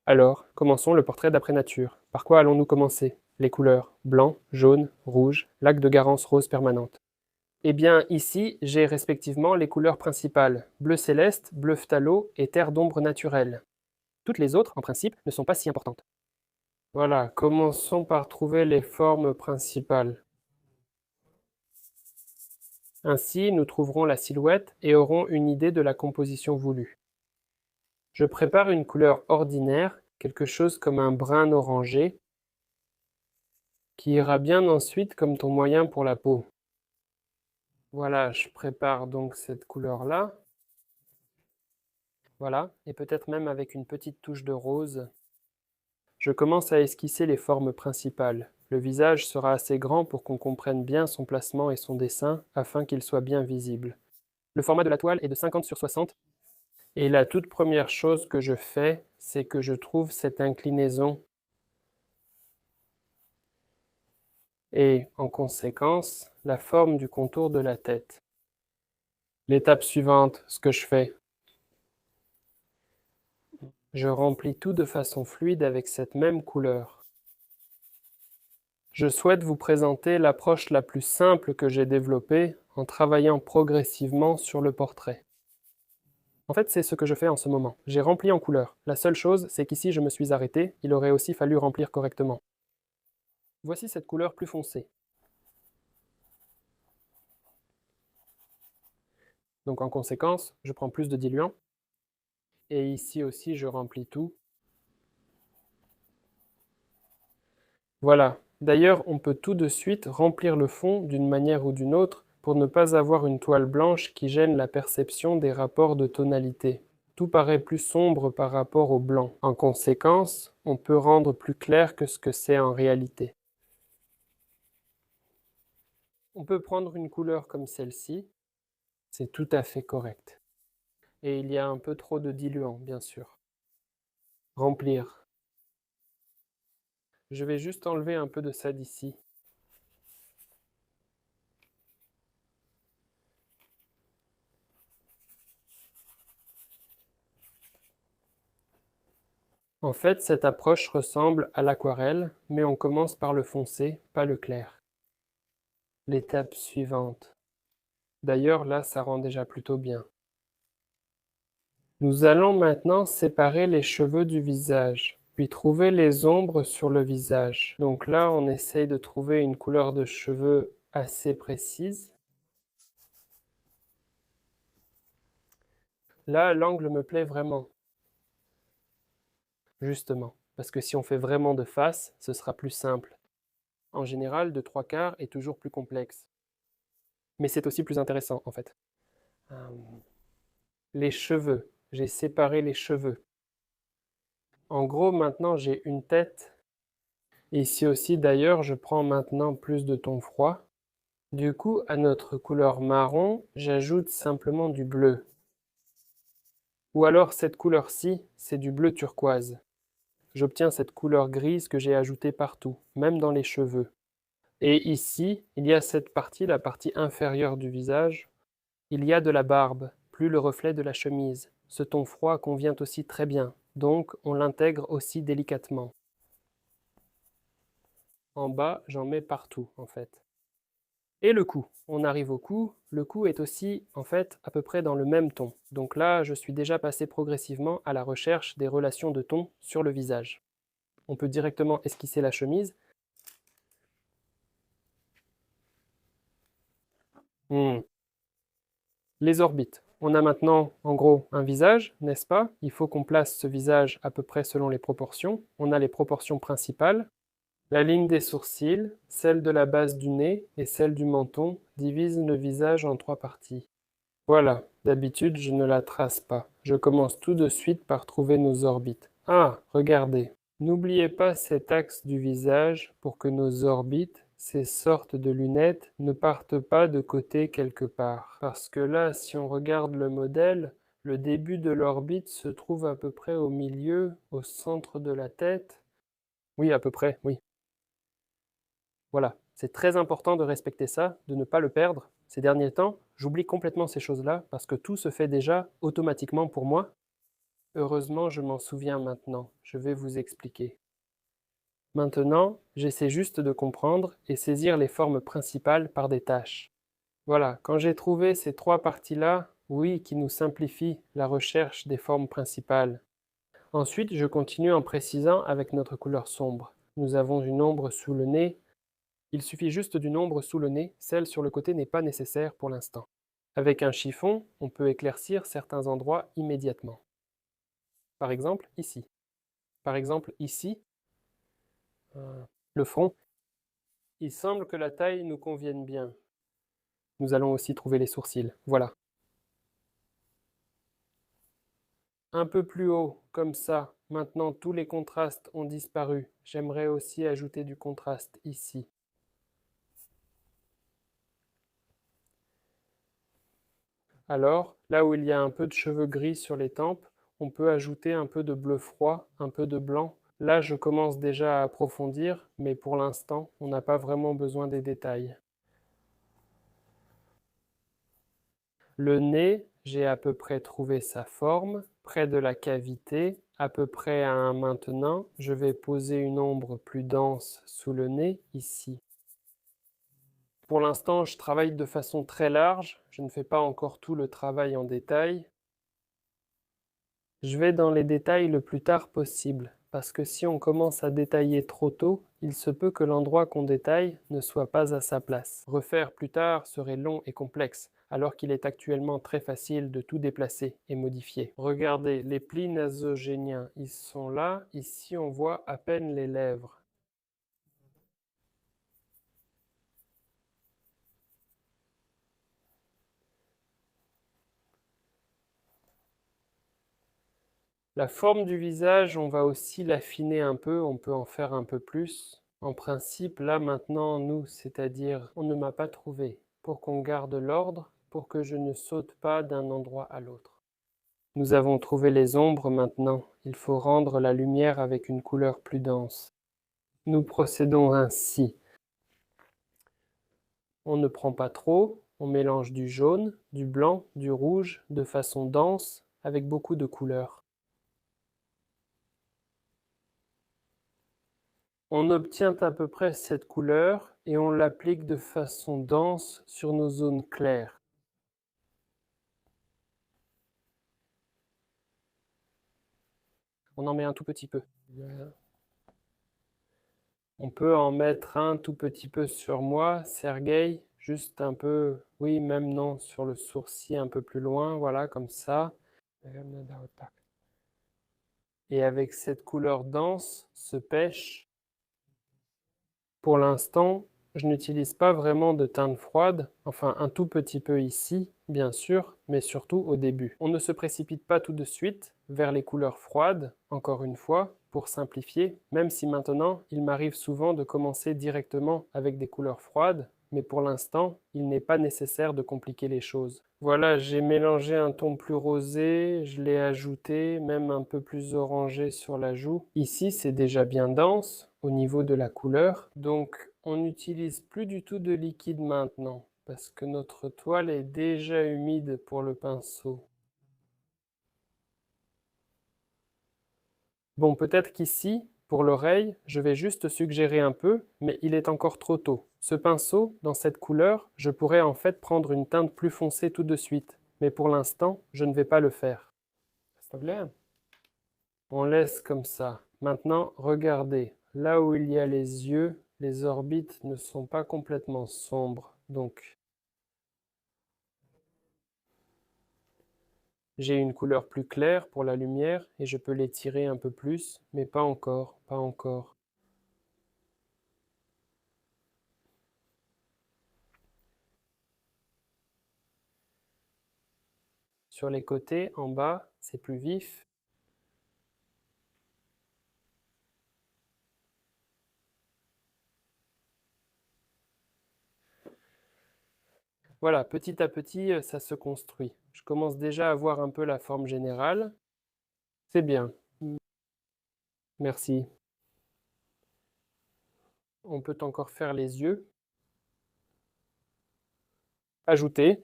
Alors, commençons le portrait d'après nature. Par quoi allons-nous commencer? Les couleurs blanc, jaune, rouge, lac de Garance rose permanente. Eh bien, ici, j'ai respectivement les couleurs principales, bleu céleste, bleu phthalo et terre d'ombre naturelle. Toutes les autres, en principe, ne sont pas si importantes. Voilà, commençons par trouver les formes principales. Ainsi, nous trouverons la silhouette et aurons une idée de la composition voulue. Je prépare une couleur ordinaire, quelque chose comme un brun orangé, qui ira bien ensuite comme ton moyen pour la peau. Voilà, je prépare donc cette couleur-là. Voilà, et peut-être même avec une petite touche de rose. Je commence à esquisser les formes principales. Le visage sera assez grand pour qu'on comprenne bien son placement et son dessin afin qu'il soit bien visible. Le format de la toile est de 50 sur 60. Et la toute première chose que je fais, c'est que je trouve cette inclinaison. Et, en conséquence, la forme du contour de la tête. L'étape suivante, ce que je fais, je remplis tout de façon fluide avec cette même couleur. Je souhaite vous présenter l'approche la plus simple que j'ai développée en travaillant progressivement sur le portrait. En fait, c'est ce que je fais en ce moment. J'ai rempli en couleur. La seule chose, c'est qu'ici je me suis arrêté, il aurait aussi fallu remplir correctement. Voici cette couleur plus foncée. Donc en conséquence, je prends plus de diluant. Et ici aussi, je remplis tout. Voilà. D'ailleurs, on peut tout de suite remplir le fond d'une manière ou d'une autre pour ne pas avoir une toile blanche qui gêne la perception des rapports de tonalité. Tout paraît plus sombre par rapport au blanc. En conséquence, on peut rendre plus clair que ce que c'est en réalité. On peut prendre une couleur comme celle-ci, c'est tout à fait correct. Et il y a un peu trop de diluant, bien sûr. Remplir. Je vais juste enlever un peu de ça d'ici. En fait, cette approche ressemble à l'aquarelle, mais on commence par le foncé, pas le clair. L'étape suivante. D'ailleurs, là, ça rend déjà plutôt bien. Nous allons maintenant séparer les cheveux du visage, puis trouver les ombres sur le visage. Donc là, on essaye de trouver une couleur de cheveux assez précise. Là, l'angle me plaît vraiment. Justement, parce que si on fait vraiment de face, ce sera plus simple. En général, de 3/4 est toujours plus complexe. Mais c'est aussi plus intéressant, en fait. Les cheveux. J'ai séparé les cheveux. En gros, maintenant, j'ai une tête. Ici aussi, d'ailleurs, je prends maintenant plus de ton froid. Du coup, à notre couleur marron, j'ajoute simplement du bleu. Ou alors, cette couleur-ci, c'est du bleu turquoise. J'obtiens cette couleur grise que j'ai ajoutée partout, même dans les cheveux. Et ici, il y a cette partie, la partie inférieure du visage. Il y a de la barbe, plus le reflet de la chemise. Ce ton froid convient aussi très bien, donc on l'intègre aussi délicatement. En bas, j'en mets partout, en fait. Et le cou. On arrive au cou. Le cou est aussi, en fait, à peu près dans le même ton. Donc là, je suis déjà passé progressivement à la recherche des relations de ton sur le visage. On peut directement esquisser la chemise. Les orbites. On a maintenant, en gros, un visage, n'est-ce pas? Il faut qu'on place ce visage à peu près selon les proportions. On a les proportions principales. La ligne des sourcils, celle de la base du nez et celle du menton divisent le visage en 3 parties. Voilà, d'habitude je ne la trace pas. Je commence tout de suite par trouver nos orbites. Ah, regardez. N'oubliez pas cet axe du visage pour que nos orbites, ces sortes de lunettes, ne partent pas de côté quelque part. Parce que là, si on regarde le modèle, le début de l'orbite se trouve à peu près au milieu, au centre de la tête. Oui, à peu près, oui. Voilà, c'est très important de respecter ça, de ne pas le perdre. Ces derniers temps, j'oublie complètement ces choses-là parce que tout se fait déjà automatiquement pour moi. Heureusement, je m'en souviens maintenant. Je vais vous expliquer. Maintenant, j'essaie juste de comprendre et saisir les formes principales par des tâches. Voilà, quand j'ai trouvé ces trois parties-là, oui, qui nous simplifient la recherche des formes principales. Ensuite, je continue en précisant avec notre couleur sombre. Nous avons une ombre sous le nez. Il suffit juste d'une ombre sous le nez, celle sur le côté n'est pas nécessaire pour l'instant. Avec un chiffon, on peut éclaircir certains endroits immédiatement. Par exemple, ici. Par exemple, ici, le front. Il semble que la taille nous convienne bien. Nous allons aussi trouver les sourcils. Voilà. Un peu plus haut, comme ça. Maintenant, tous les contrastes ont disparu. J'aimerais aussi ajouter du contraste ici. Alors, là où il y a un peu de cheveux gris sur les tempes, on peut ajouter un peu de bleu froid, un peu de blanc. Là, je commence déjà à approfondir, mais pour l'instant, on n'a pas vraiment besoin des détails. Le nez, j'ai à peu près trouvé sa forme, près de la cavité, à peu près à un maintenant. Je vais poser une ombre plus dense sous le nez, ici. Pour l'instant, je travaille de façon très large, je ne fais pas encore tout le travail en détail. Je vais dans les détails le plus tard possible, parce que si on commence à détailler trop tôt, il se peut que l'endroit qu'on détaille ne soit pas à sa place. Refaire plus tard serait long et complexe, alors qu'il est actuellement très facile de tout déplacer et modifier. Regardez, les plis nasogéniens, ils sont là, ici on voit à peine les lèvres. La forme du visage, on va aussi l'affiner un peu, on peut en faire un peu plus. En principe, là maintenant, nous, c'est-à-dire, on ne m'a pas trouvé. Pour qu'on garde l'ordre, pour que je ne saute pas d'un endroit à l'autre. Nous avons trouvé les ombres maintenant. Il faut rendre la lumière avec une couleur plus dense. Nous procédons ainsi. On ne prend pas trop, on mélange du jaune, du blanc, du rouge, de façon dense, avec beaucoup de couleurs. On obtient à peu près cette couleur et on l'applique de façon dense sur nos zones claires. On en met un tout petit peu. On peut en mettre un tout petit peu sur moi, Sergueï, juste un peu, oui, même non, sur le sourcil un peu plus loin, voilà, comme ça. Et avec cette couleur dense, ce pêche, pour l'instant, je n'utilise pas vraiment de teinte froide, enfin un tout petit peu ici, bien sûr, mais surtout au début. On ne se précipite pas tout de suite vers les couleurs froides, encore une fois, pour simplifier, même si maintenant il m'arrive souvent de commencer directement avec des couleurs froides, mais pour l'instant, il n'est pas nécessaire de compliquer les choses. Voilà, j'ai mélangé un ton plus rosé, je l'ai ajouté, même un peu plus orangé sur la joue. Ici, c'est déjà bien dense au niveau de la couleur, donc on n'utilise plus du tout de liquide maintenant, parce que notre toile est déjà humide pour le pinceau. Bon, peut-être qu'ici, pour l'oreille, je vais juste suggérer un peu, mais il est encore trop tôt. Ce pinceau, dans cette couleur, je pourrais en fait prendre une teinte plus foncée tout de suite, mais pour l'instant, je ne vais pas le faire. Pas de problème. On laisse comme ça. Maintenant, regardez, là où il y a les yeux, les orbites ne sont pas complètement sombres, donc j'ai une couleur plus claire pour la lumière et je peux l'étirer un peu plus, mais pas encore, pas encore. Sur les côtés, en bas, c'est plus vif. Voilà, petit à petit, ça se construit. Je commence déjà à voir un peu la forme générale. C'est bien. Merci. On peut encore faire les yeux. Ajouter. 。 . 。 . 。 . 。 . . . . . . . . . . . . . . . . . . . . . . . . . . . . . . . . . . 。 . 。 . . . . . . 。 . . . . . .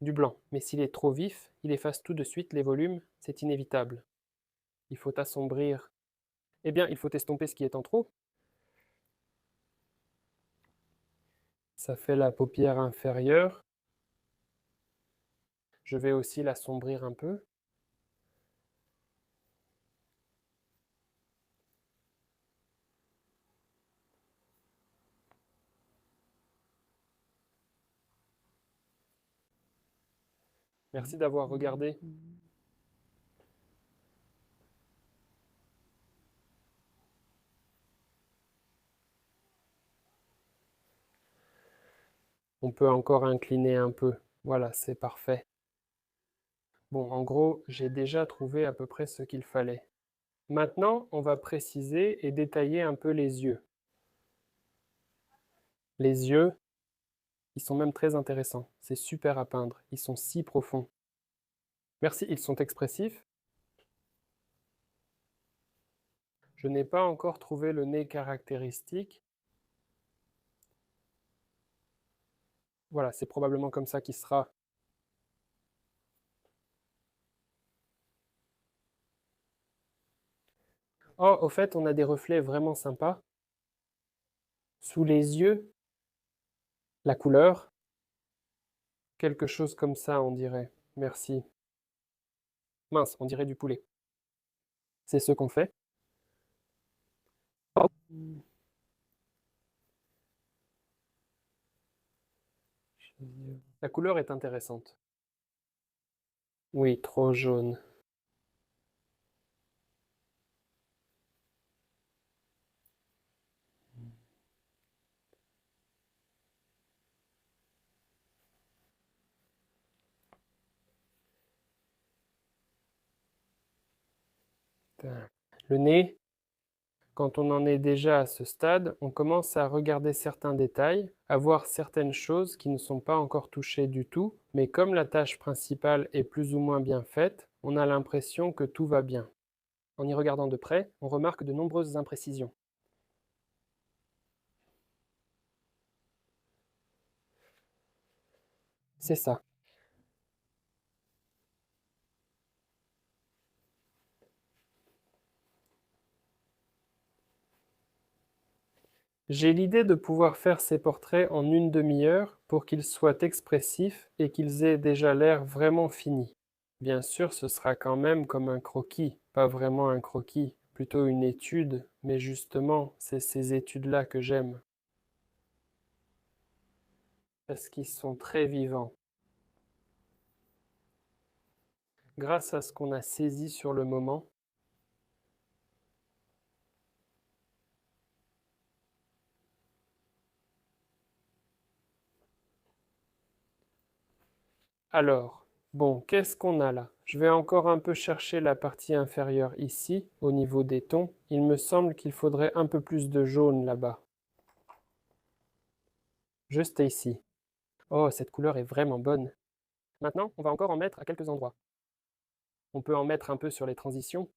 du blanc. Mais s'il est trop vif, il efface tout de suite les volumes, c'est inévitable. Il faut assombrir. Eh bien, il faut estomper ce qui est en trop. Ça fait la paupière inférieure. Je vais aussi l'assombrir un peu. Merci d'avoir regardé. On peut encore incliner un peu. Voilà, c'est parfait. Bon, en gros, j'ai déjà trouvé à peu près ce qu'il fallait. Maintenant, on va préciser et détailler un peu les yeux. Les yeux, ils sont même très intéressants. C'est super à peindre. Ils sont si profonds. Merci, ils sont expressifs. Je n'ai pas encore trouvé le nez caractéristique. Voilà, c'est probablement comme ça qu'il sera. Oh, au fait, on a des reflets vraiment sympas. Sous les yeux, la couleur, quelque chose comme ça, on dirait. Merci. Mince, on dirait du poulet. C'est ce qu'on fait. Oh. La couleur est intéressante. Oui, trop jaune. Le nez, quand on en est déjà à ce stade, on commence à regarder certains détails, à voir certaines choses qui ne sont pas encore touchées du tout, mais comme la tâche principale est plus ou moins bien faite, on a l'impression que tout va bien. En y regardant de près, on remarque de nombreuses imprécisions. C'est ça. J'ai l'idée de pouvoir faire ces portraits en une demi-heure pour qu'ils soient expressifs et qu'ils aient déjà l'air vraiment finis. Bien sûr, ce sera quand même comme un croquis, pas vraiment un croquis, plutôt une étude, mais justement, c'est ces études-là que j'aime. Parce qu'ils sont très vivants. Grâce à ce qu'on a saisi sur le moment, alors, bon, qu'est-ce qu'on a là? Je vais encore un peu chercher la partie inférieure ici, au niveau des tons. Il me semble qu'il faudrait un peu plus de jaune là-bas. Juste ici. Oh, cette couleur est vraiment bonne. Maintenant, on va encore en mettre à quelques endroits. On peut en mettre un peu sur les transitions.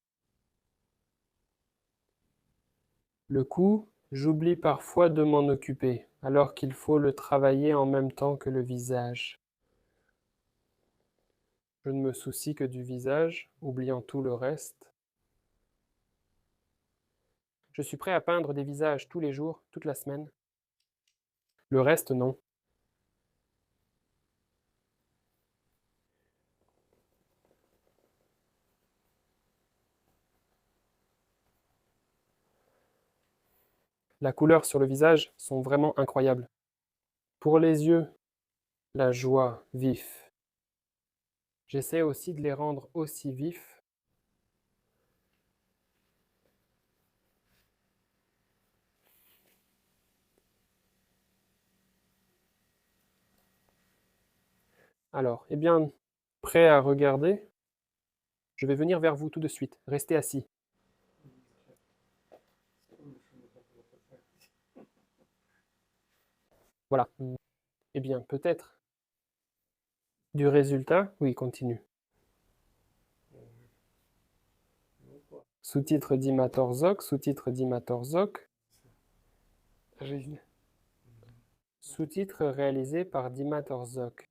Le cou, j'oublie parfois de m'en occuper, alors qu'il faut le travailler en même temps que le visage. Je ne me soucie que du visage, oubliant tout le reste. Je suis prêt à peindre des visages tous les jours, toute la semaine. Le reste, non. La couleur sur le visage sont vraiment incroyables. Pour les yeux, la joie, vif. J'essaie aussi de les rendre aussi vifs. Alors, eh bien, prêt à regarder? Je vais venir vers vous tout de suite. Restez assis. Voilà. Eh bien, peut-être. Du résultat? Oui, continue. Sous-titre d'Imatorzok, sous-titre d'Imatorzok. Sous-titre réalisé par Dimatorzok.